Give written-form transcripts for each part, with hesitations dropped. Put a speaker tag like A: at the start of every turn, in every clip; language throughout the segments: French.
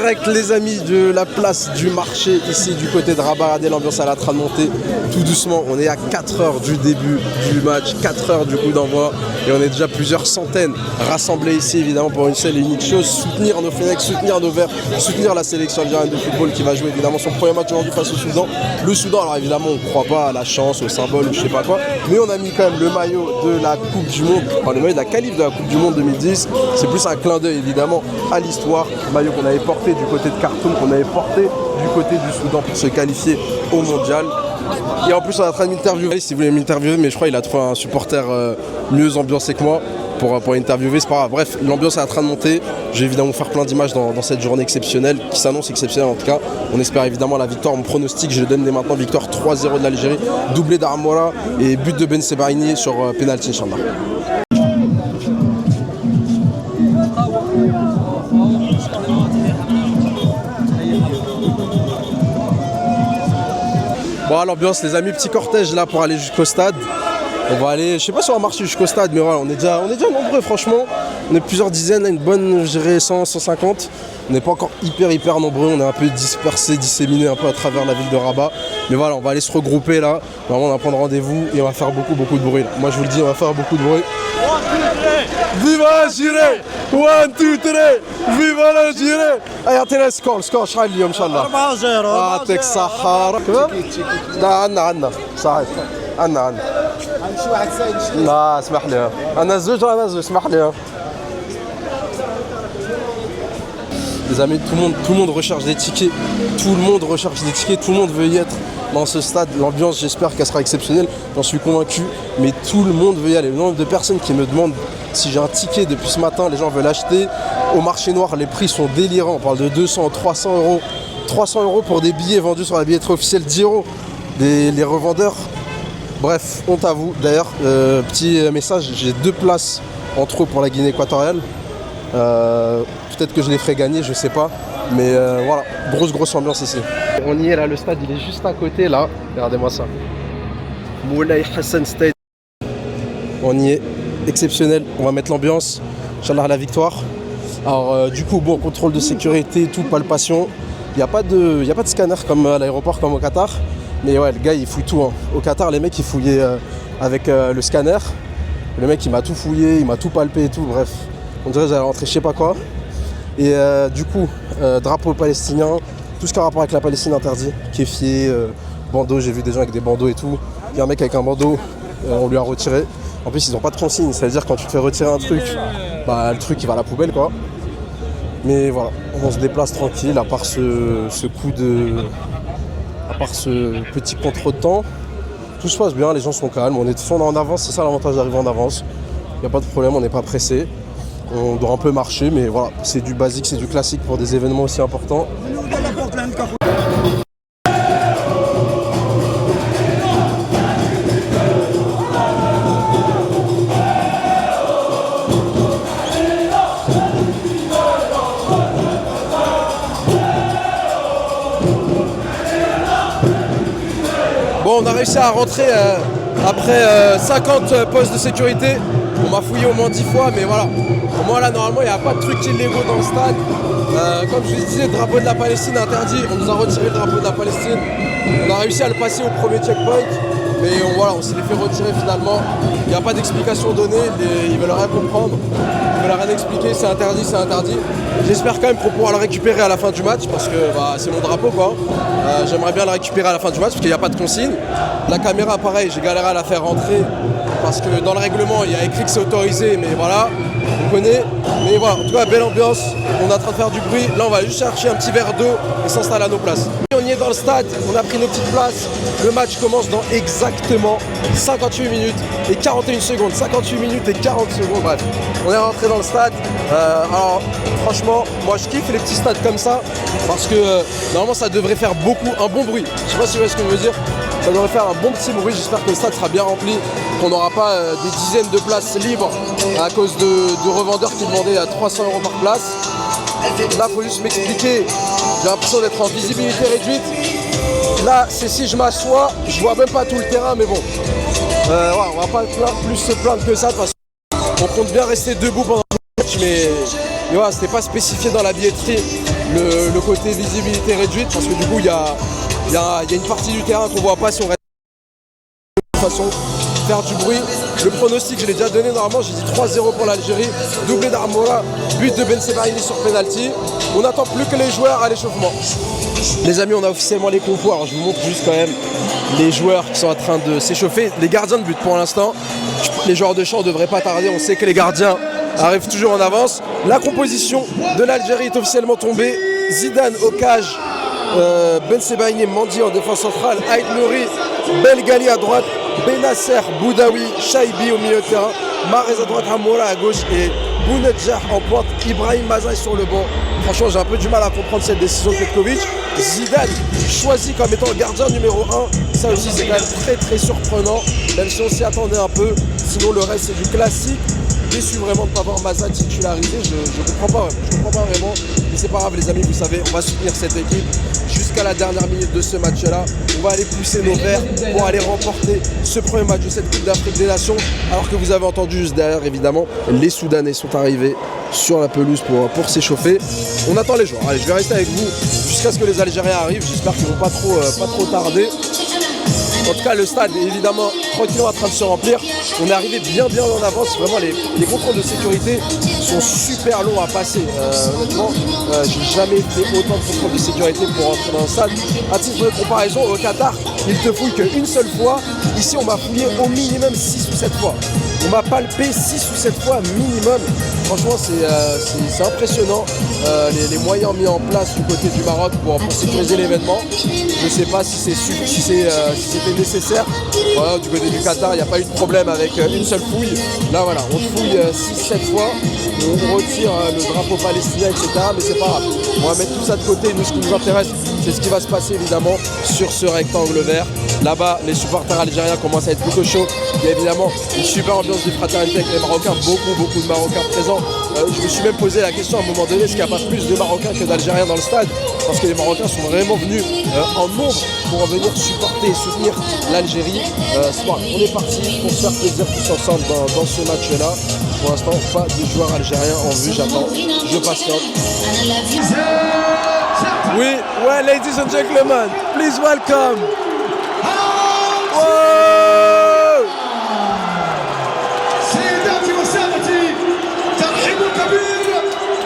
A: direct les amis de la place du marché ici du côté de Rabat. Regardez, l'ambiance elle est en train de monter tout doucement. On est à 4 heures du début du match, 4 heures du coup d'envoi et on est déjà plusieurs centaines rassemblés ici évidemment pour une seule et unique chose, soutenir nos Fennecs, soutenir nos Verts, soutenir la sélection algérienne de football qui va jouer évidemment son premier match aujourd'hui face au Soudan. Le Soudan, alors évidemment on ne croit pas à la chance, au symbole ou je sais pas quoi, mais on a mis quand même le maillot de la Coupe du Monde, enfin le maillot de la qualif de la Coupe du Monde 2010. C'est plus un clin d'œil évidemment à l'histoire, maillot qu'on avait porté du côté de Khartoum, qu'on avait porté du côté du Soudan pour se qualifier au mondial. Et en plus on est en train de m'interviewer, si vous voulez m'interviewer, mais je crois qu'il a trouvé un supporter mieux ambiancé que moi pour interviewer, c'est pas grave. Bref, l'ambiance est en train de monter, je vais évidemment vous faire plein d'images dans cette journée exceptionnelle, qui s'annonce exceptionnelle en tout cas. On espère évidemment la victoire, mon pronostic je le donne dès maintenant, victoire 3-0 de l'Algérie, doublé d'Armora et but de Ben Sebaini sur penalty Inch'Allah. Bon, l'ambiance les amis, petit cortège là pour aller jusqu'au stade. On va aller, je sais pas si on va marcher jusqu'au stade, mais voilà, on est déjà nombreux franchement. On est plusieurs dizaines, là, une bonne, je dirais 100, 150. On n'est pas encore hyper nombreux, on est un peu dispersés, disséminés un peu à travers la ville de Rabat. Mais voilà, on va aller se regrouper là. Vraiment, on va prendre rendez-vous et on va faire beaucoup de bruit là. Moi je vous le dis, on va faire beaucoup de bruit. Viva l'Algérie! 1, 2, 3! Viva l'Algérie! اعطينا سكور شحال اليوم ان شاء الله
B: 4-0
A: يعطيك الصحة لا عندنا صحيح عندنا
B: شي واحد سايد شي
A: لا اسمح لي انا زوج اسمح لي. Les amis, tout le monde recherche des tickets, tout le monde veut y être dans ce stade. L'ambiance, j'espère qu'elle sera exceptionnelle, j'en suis convaincu, mais tout le monde veut y aller. Le nombre de personnes qui me demandent si j'ai un ticket depuis ce matin, les gens veulent l'acheter. Au marché noir, les prix sont délirants, on parle de 200, 300 euros. 300 euros pour des billets vendus sur la billetterie officielle, 10 euros. Les revendeurs, bref, honte à vous. D'ailleurs, petit message, j'ai 2 places en trop pour la Guinée équatoriale. Peut-être que je les ferai gagner, je sais pas. Mais voilà, grosse ambiance ici. On y est là, le stade il est juste à côté là. Regardez-moi ça. Moulay Hassan Stade. On y est, exceptionnel. On va mettre l'ambiance. Inch'Allah la victoire. Alors du coup, bon, contrôle de sécurité, tout, palpation. Il n'y a pas de scanner comme à l'aéroport, comme au Qatar. Mais ouais, le gars il fouille tout. Hein. Au Qatar, les mecs ils fouillaient avec le scanner. Le mec il m'a tout fouillé, il m'a tout palpé et tout, bref. On dirait que j'allais rentrer je sais pas quoi. Et du coup, drapeau palestinien, tout ce qui a rapport avec la Palestine interdit, kéfier, bandeau, j'ai vu des gens avec des bandeaux et tout. Il y a un mec avec un bandeau, on lui a retiré. En plus ils n'ont pas de consigne, ça veut dire quand tu te fais retirer un truc, bah le truc il va à la poubelle quoi. Mais voilà, on se déplace tranquille, à part ce petit contretemps. Tout se passe bien, les gens sont calmes, on est en avance, c'est ça l'avantage d'arriver en avance. Il n'y a pas de problème, on n'est pas pressé. On doit un peu marcher, mais voilà, c'est du basique, c'est du classique pour des événements aussi importants. Bon, on a réussi à rentrer après 50 postes de sécurité. On m'a fouillé au moins 10 fois, mais voilà. Au moins là, normalement, il n'y a pas de trucs illégaux dans le stade. Comme je vous disais, le drapeau de la Palestine interdit. On nous a retiré le drapeau de la Palestine. On a réussi à le passer au premier checkpoint. Mais voilà, on s'est fait retirer finalement. Il n'y a pas d'explication donnée. Ils veulent rien comprendre. Ils veulent rien expliquer. C'est interdit, c'est interdit. J'espère quand même qu'on pourra le récupérer à la fin du match parce que c'est mon drapeau quoi. J'aimerais bien le récupérer à la fin du match parce qu'il n'y a pas de consigne. La caméra, pareil, j'ai galéré à la faire rentrer. Parce que dans le règlement, il y a écrit que c'est autorisé, mais voilà, on connaît. Mais voilà, en tout cas, belle ambiance. On est en train de faire du bruit. Là, on va juste chercher un petit verre d'eau et s'installer à nos places. On y est dans le stade, on a pris nos petites places. Le match commence dans exactement 58 minutes et 41 secondes. 58 minutes et 40 secondes, bref. On est rentré dans le stade. Alors, franchement, moi, je kiffe les petits stades comme ça parce que normalement, ça devrait faire un bon bruit. Je sais pas si vous voyez ce que je veux dire. Ça devrait faire un bon petit bruit, j'espère que le stade sera bien rempli, qu'on n'aura pas des dizaines de places libres à cause de revendeurs qui demandaient à 300 euros par place. Là, il faut juste m'expliquer, j'ai l'impression d'être en visibilité réduite. Là, c'est si je m'assois, je vois même pas tout le terrain, mais bon. Ouais, on va pas plus se plaindre que ça, parce qu'on compte bien rester debout pendant match, mais voilà, c'était pas spécifié dans la billetterie le côté visibilité réduite, parce que du coup, il y a une partie du terrain qu'on voit pas si on reste de toute façon faire du bruit. Le pronostic, je l'ai déjà donné normalement, j'ai dit 3-0 pour l'Algérie, doublé d'Armoura, but de Ben Sebaini sur penalty. On n'attend plus que les joueurs à l'échauffement. Les amis, on a officiellement les compos. Alors je vous montre juste quand même les joueurs qui sont en train de s'échauffer. Les gardiens de but pour l'instant. Les joueurs de champ ne devraient pas tarder. On sait que les gardiens arrivent toujours en avance. La composition de l'Algérie est officiellement tombée. Zidane au cage, Ben Sebaini, Mandi en défense centrale, Aït Nouri, Belgali à droite, Benasser, Boudaoui, Chaibi au milieu de terrain, Mahrez à droite, Hamoura à gauche et Bounedjah en pointe, Ibrahim Mazaï sur le banc. Franchement, j'ai un peu du mal à comprendre cette décision de Petkovic. Zidane choisi comme étant le gardien numéro 1. Ça aussi, c'est quand même très très surprenant, même si on s'y attendait un peu. Sinon, le reste, c'est du classique. Déçu vraiment de ne pas voir Maza titularisé, je comprends pas vraiment, mais c'est pas grave les amis, vous savez, on va soutenir cette équipe jusqu'à la dernière minute de ce match-là. On va aller pousser nos verts pour aller remporter ce premier match de cette Coupe d'Afrique des Nations, alors que vous avez entendu juste derrière, évidemment, les Soudanais sont arrivés sur la pelouse pour s'échauffer. On attend les joueurs. Allez, je vais rester avec vous jusqu'à ce que les Algériens arrivent, j'espère qu'ils vont pas trop tarder. En tout cas, le stade est évidemment tranquillement en train de se remplir. On est arrivé bien en avance. Vraiment, les contrôles de sécurité sont super longs à passer. Honnêtement, j'ai jamais fait autant de contrôles de sécurité pour entrer dans le stade. À titre de comparaison, au Qatar, ils te fouillent qu'une seule fois. Ici, on m'a fouillé au minimum 6 ou 7 fois. On m'a palpé 6 ou 7 fois minimum. Franchement, c'est impressionnant. Les moyens mis en place du côté du Maroc pour sécuriser l'événement. Je ne sais pas si c'était nécessaire. Voilà, du côté du Qatar, il n'y a pas eu de problème avec une seule fouille. Là, voilà, on te fouille 6-7 fois. On retire le drapeau palestinien, etc. Mais c'est pas grave. On va mettre tout ça de côté. Nous, ce qui nous intéresse, c'est ce qui va se passer évidemment sur ce rectangle vert. Là-bas, les supporters algériens commencent à être plutôt chauds. Il y a évidemment une super ambiance de fraternité avec les Marocains, beaucoup de Marocains présents. Je me suis même posé la question à un moment donné, est-ce qu'il n'y a pas plus de Marocains que d'Algériens dans le stade? Parce que les Marocains sont vraiment venus en nombre pour venir supporter et soutenir l'Algérie. On est parti pour se faire plaisir tous ensemble dans ce match-là. Pour l'instant, pas de joueurs algériens en vue, j'attends, je patiente. Oui, ouais, ladies and gentlemen, please welcome.
C: سيداتي وسادتي ترحيب كبير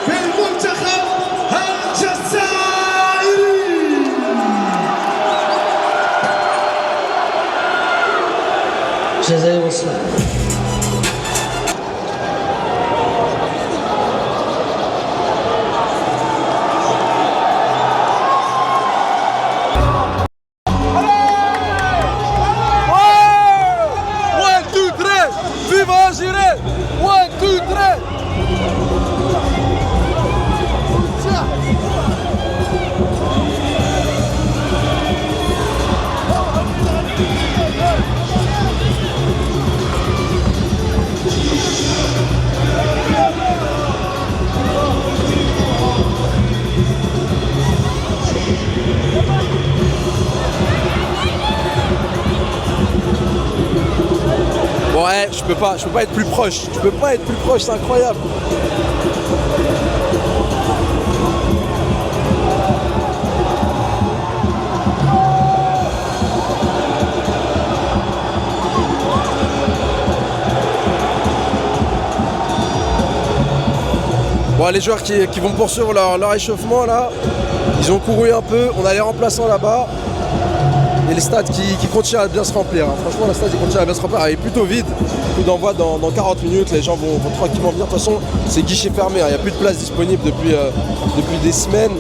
C: بالمنتخب الجزائري.
D: الجزائر وصلت.
A: Ouais, je peux pas être plus proche. Je peux pas être plus proche, c'est incroyable. Bon, les joueurs qui vont poursuivre leur échauffement là, ils ont couru un peu. On a les remplaçants là-bas. Et le stade qui continue à bien se remplir. Franchement, le stade continue à bien se remplir. Il est plutôt vide. Coup d'envoi dans 40 minutes. Les gens vont tranquillement venir. De toute façon, c'est guichet fermé. Il n'y a plus de place disponible depuis des semaines.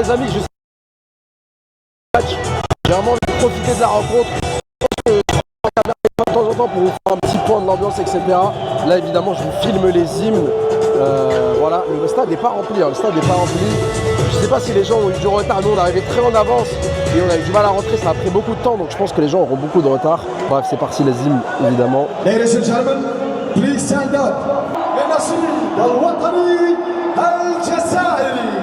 A: les amis, je sais j'ai vraiment envie de profiter de la rencontre. Je pense que de temps en temps pour vous faire un petit point de l'ambiance, etc. Là évidemment je vous filme les hymnes. Voilà, le stade n'est pas rempli, hein. Le stade n'est pas rempli. Je sais pas si les gens ont eu du retard, nous on est arrivé très en avance et on a eu du mal à rentrer, ça a pris beaucoup de temps, donc je pense que les gens auront beaucoup de retard. Bref, c'est parti les hymnes évidemment.
C: Ladies and gentlemen, please stand up. النشيد الوطني الجزائري.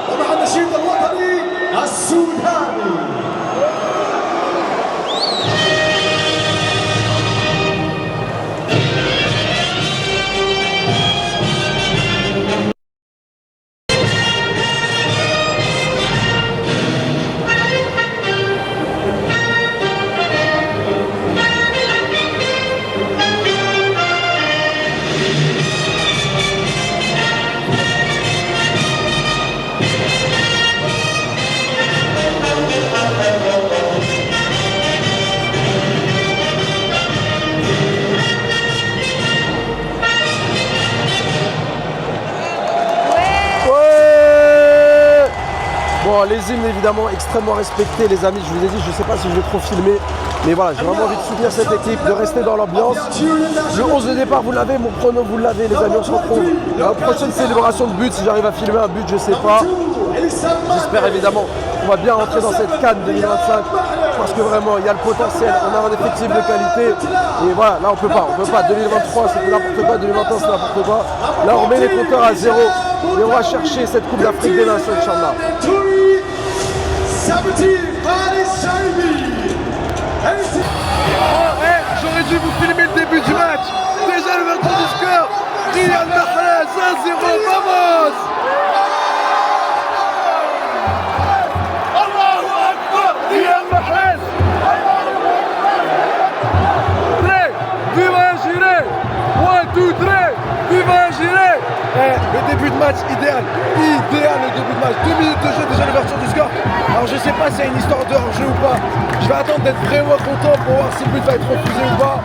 C: ومع النشيد الوطني السوداني.
A: Bon, les hymnes évidemment extrêmement respectés les amis, je vous ai dit, je sais pas si je vais trop filmer, mais voilà, j'ai vraiment envie de soutenir cette équipe, de rester dans l'ambiance. Le 11 de départ vous l'avez, mon chrono vous l'avez les amis, on se retrouve à la prochaine célébration de but, si j'arrive à filmer un but je sais pas. J'espère évidemment qu'on va bien rentrer dans cette CAN 2025 parce que vraiment il y a le potentiel, on a un effectif de qualité et voilà, là on peut pas, 2023 c'est n'importe quoi, 2021 c'est n'importe quoi. Là on met les compteurs à zéro et on va chercher cette Coupe d'Afrique des Nations, Inch'Allah.
D: J'aurais dû vous filmer le début du match. Déjà l'ouverture du score. Riyad Mahrez 1-0, vamos. Allahu Akbar. Riyad Mahrez. Viva Giré. 1, 2, 3. Viva Giré. Le début de match idéal le début de match, 2 minutes de jeu, déjà l'ouverture du score. Alors je sais pas si c'est une histoire de hors-jeu ou pas, je vais attendre d'être vraiment content pour voir si le but va être refusé ou pas,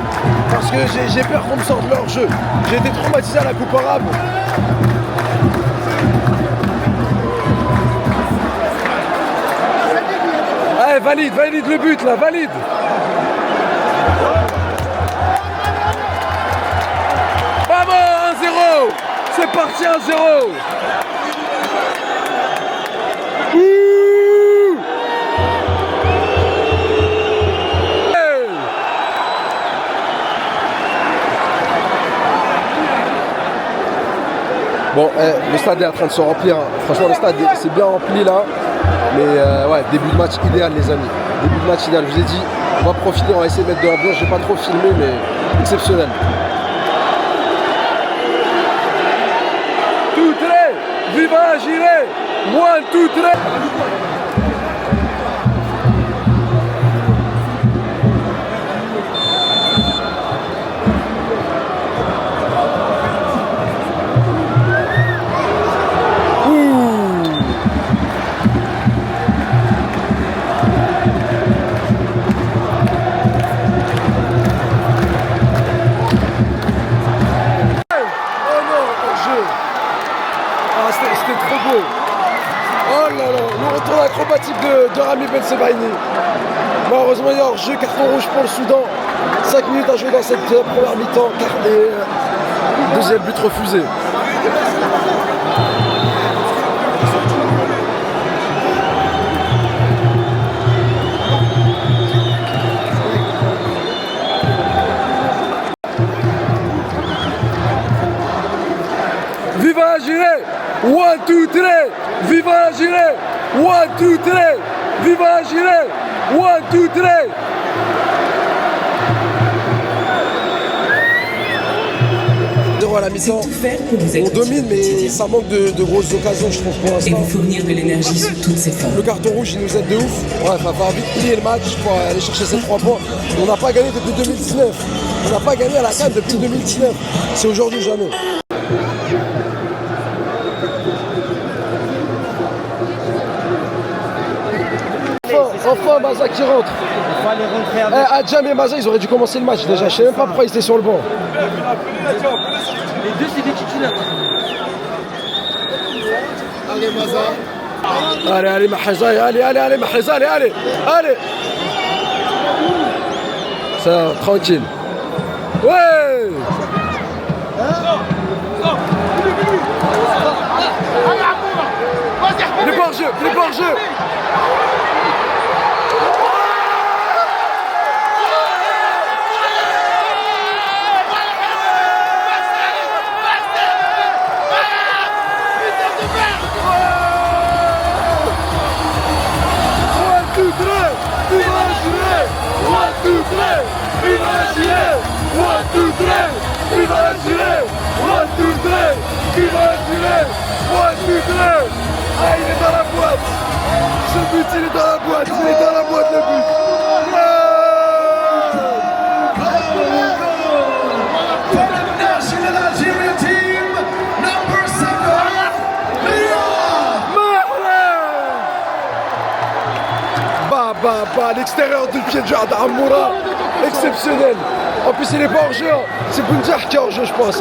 D: parce que j'ai peur qu'on me sorte de hors-jeu. J'ai été traumatisé à la Coupe arabe. Allez, valide le but là, valide. Vamos, 1-0. C'est parti 1-0.
A: Bon, le stade est en train de se remplir, hein. Franchement le stade c'est bien rempli là. Mais ouais, début de match idéal les amis. Début de match idéal, je vous ai dit, on va profiter, on va essayer de mettre de l'ambiance, j'ai pas trop filmé mais exceptionnel.
D: Viva Giré. 1, 2, 3. de Rami Ben Sebaini. Malheureusement, il y a hors-jeu, carton rouge pour le Soudan. 5 minutes à jouer dans cette première mi-temps. Deuxième but refusé. Viva la Gilet! 1, 2, 3! Viva la Gilet! 1, 2, 3! Viva la Gilet! 1, 2, 3! À la mi-temps, on domine, mais ça manque de grosses occasions, je trouve, pour l'instant.
E: Et vous fournir de l'énergie sous toutes ses formes.
D: Le carton rouge, il nous aide de ouf. Bref, il va falloir vite plier le match pour aller chercher ces 3 points. On n'a pas gagné depuis 2019. On n'a pas gagné à la CAN depuis 2019. C'est aujourd'hui ou jamais. Enfin, Maza qui rentre.
B: Il faut aller rentrer avec.
D: Adjam et Maza, ils auraient dû commencer le match déjà. Je sais même pas pourquoi ils étaient sur le banc.
B: Les deux, c'est des titulaires.
C: Allez, Maza.
D: Allez, Mahazaï, allez, Mahazaï, allez. Ça, tranquille. Ouais. Il est pas hors jeu. Ah, il est dans la boîte. Ce but, il est dans la boîte. Le but.
C: For the national Algerian team, number 7, Liam.
D: Bah, l'extérieur du pied de Jad Amoura. Exceptionnel. En plus, il est pas hors jeu. C'est Boundiah qui est hors jeu, je pense.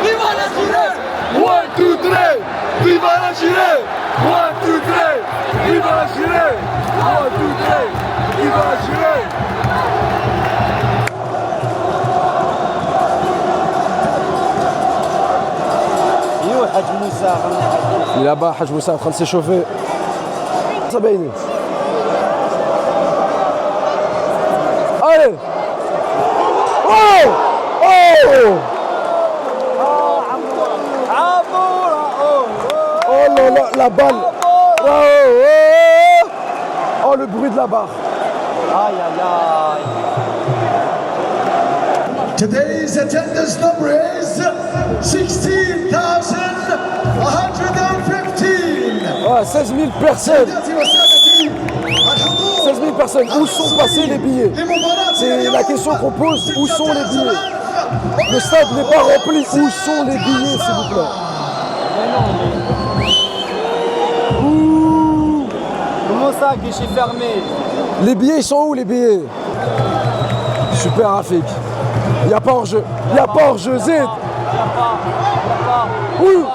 D: Viva la Gilet! 1, 2, 3! Viva la Gilet! 1, 2, 3! Viva la Gilet! 1, 2, 3! Viva la Gilet! Il est là-bas, Haj Moussa en train de s'échauffer. Ça baigné. Allez! Oh! Oh là là, la balle! Oh, le bruit de la barre!
B: Aïe, aïe, aïe.
C: Today's attendance number is 16,115.
D: Ouais, 16 000 personnes! 16 000 personnes, où sont passés les billets? C'est la question qu'on pose, où sont les billets? Le stade n'est pas rempli, où sont les billets, s'il vous plaît?
B: Comment ça, guichet fermé?
D: Les billets, ils sont où les billets? Super Rafik. Il n'y a pas hors-jeu. Il n'y a pas hors-jeu, Zed. Ouh.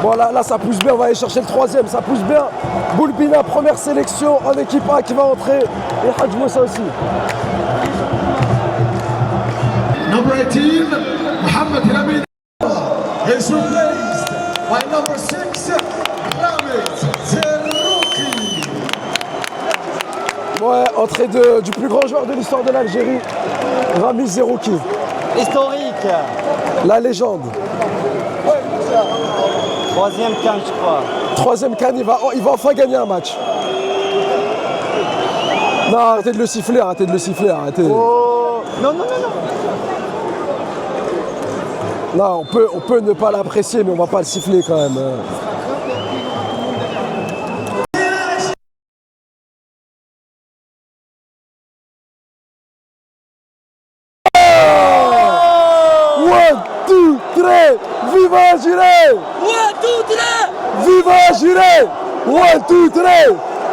D: Bon là ça pousse bien, on va aller chercher le 3e, ça pousse bien. Boulbina, première sélection en équipe A qui va entrer. Et Hadj Moussa aussi.
C: Number 18, Mohamed Hamid is replaced by number 6, Ramit Zerouki.
D: Ouais, entrée du plus grand joueur de l'histoire de l'Algérie, Rami Zerouki.
B: Historique.
D: La légende.
B: 3e CAN, je crois.
D: 3e CAN, il va enfin gagner un match. Non, arrêtez de le siffler, arrêtez.
B: Oh. Non.
D: Non, on peut ne pas l'apprécier, mais on va pas le siffler quand même. Viva Algérie! 1, 2, 3! Viva Algérie! 1, 2, 3!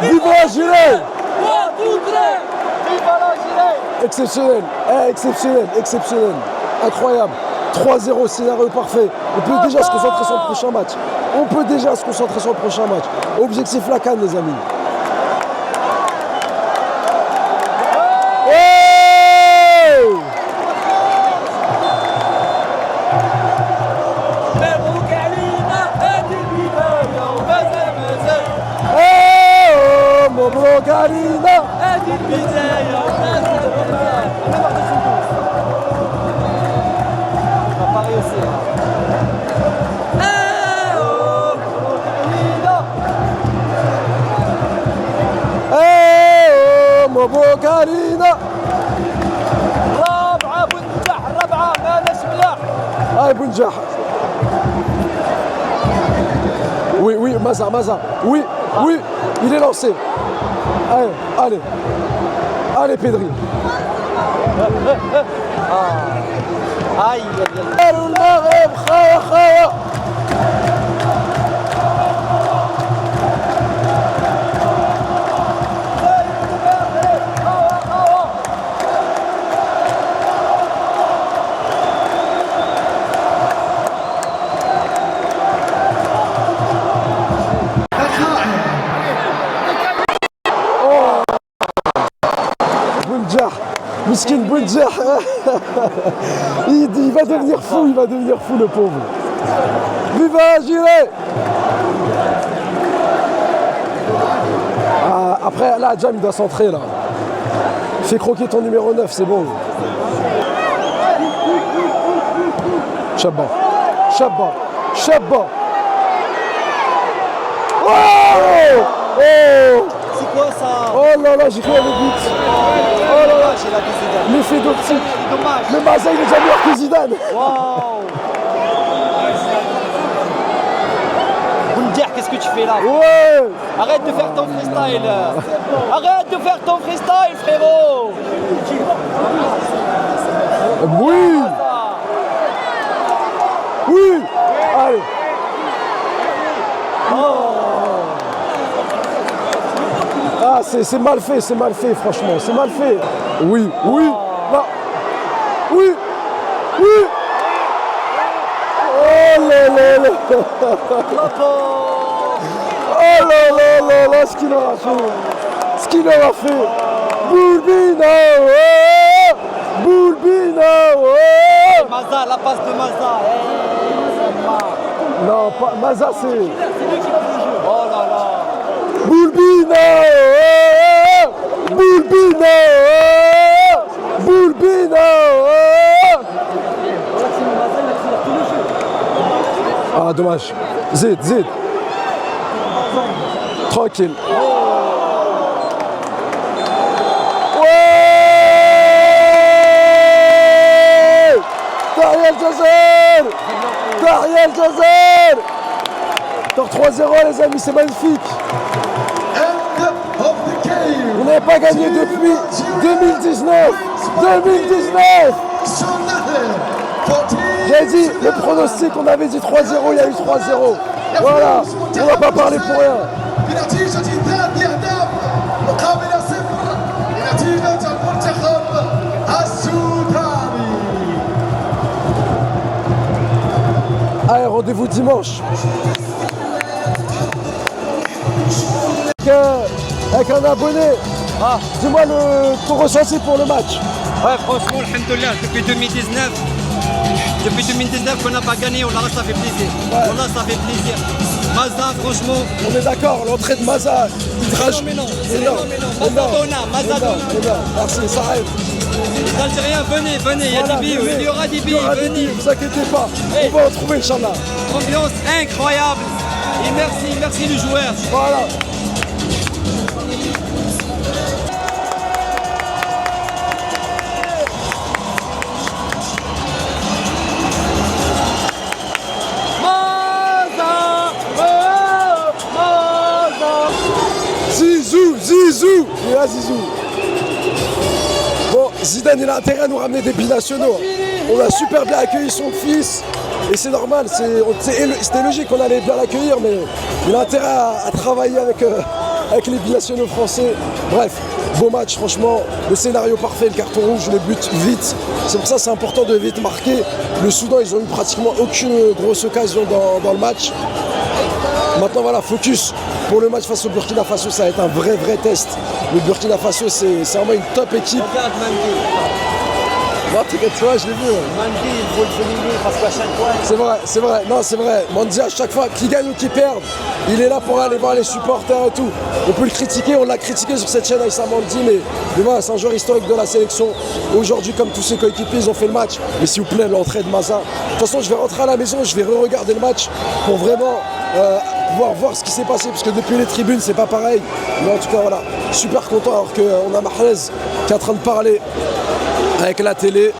D: Viva Algérie! 1, 2, 3! Viva l'Algérie! Exceptionnel! Exceptionnel! Incroyable! 3 3-0, scénario parfait. On peut déjà se concentrer sur le prochain match. On peut déjà se concentrer sur le prochain match. Objectif la CAN, les amis. مبروك علينا
B: هذه البداية
D: مبروك علينا
B: رابعة بنجاح الرابعة ماناش ملاح
D: هاي بنجاح Oui, oui, Maza, Maza. Oui, oui, il est lancé. Allez, allez. Allez, Pedri.
B: Aïe,
D: المغرب خايا خايا. Miskin Boudjah, il va devenir fou, le pauvre. Viva Gilet. Après, là, Jam, il doit centrer, là. Fais croquer ton numéro 9, c'est bon. Chabba, Chabba, Chabba. Oh, oh.
B: c'est quoi ça?
D: Oh là là, j'ai cru à le but. Oh là là,
B: j'ai la Zidane.
D: L'effet d'optique.
B: Dommage.
D: Le Maza, il est déjà meilleur que Zidane.
B: Waouh. Boundir, qu'est-ce que tu fais là?
D: Ouais.
B: Arrête de faire ton freestyle. Arrête de faire ton freestyle, frérot.
D: Oui. Oui. Allez. Ah, c'est mal fait, franchement, c'est mal fait. Oui, oui, là. Oui, oui. Oh là là là. Oh là là là là, ce qu'il aura fait. Ce qu'il aura fait. Boulbina, oh. Boulbina, oh.
B: Maza, la passe de Maza.
D: Non, pas Maza, c'est...
B: Oh là là.
D: Boulbina, oh. Boulbina, oh. Boulbina, oh. Ah, dommage. Zid, Zid. Tranquille. Tahia El Jazer! Tahia El Jazer! Encore 3-0 les amis, c'est magnifique. On n'avait pas gagné depuis 2019. 2019! J'ai dit, le pronostic, on avait dit 3-0, il y a eu 3-0. Voilà, on va pas parler pour rien. Allez, rendez-vous dimanche. Avec un abonné. Dis-moi ton ressenti pour le match.
B: Ouais, franchement, alhamdoulilah, depuis 2019 qu'on n'a pas gagné, on ça fait plaisir.
D: Ouais.
B: On ça fait plaisir. Maza, franchement.
D: On est d'accord, l'entrée de Maza, il rage.
B: Mazadona.
D: Merci, ça arrive.
B: Les Algériens, venez, il y a des billes, il y aura des billes, venez.
D: Ne vous inquiétez pas, on va en trouver, Inch'Allah.
B: Ambiance incroyable. Et merci les joueurs.
D: Voilà. Zizou. Il est là, Zizou. Bon, Zidane, il a intérêt à nous ramener des binationaux. On a super bien accueilli son fils. Et c'est normal, c'était logique qu'on allait bien l'accueillir, mais il a intérêt à travailler avec les binationaux français. Bref, beau match, franchement. Le scénario parfait, le carton rouge, le but vite. C'est pour ça que c'est important de vite marquer. Le Soudan, ils ont eu pratiquement aucune grosse occasion dans le match. Maintenant, voilà, focus pour le match face au Burkina Faso. Ça va être un vrai test. Le Burkina Faso, c'est vraiment une top équipe.
B: Regarde Mandy.
D: Non, t'inquiète pas, je l'ai vu.
B: Mandy, il faut le souligner parce qu'à chaque fois.
D: C'est vrai, non c'est vrai. Mandy à chaque fois, qu'il gagne ou qu'il perde, il est là pour aller voir les supporters et tout. On peut le critiquer, on l'a critiqué sur cette chaîne Aïssa Mandy, mais voilà, c'est un joueur historique de la sélection. Aujourd'hui, comme tous ses coéquipiers, ils ont fait le match. Mais s'il vous plaît, l'entrée de Maza. De toute façon, je vais rentrer à la maison, je vais re-regarder le match pour vraiment pouvoir voir ce qui s'est passé, parce que depuis les tribunes, c'est pas pareil. Mais en tout cas, voilà, super content alors qu'on a Mahrez qui est en train de parler avec la télé.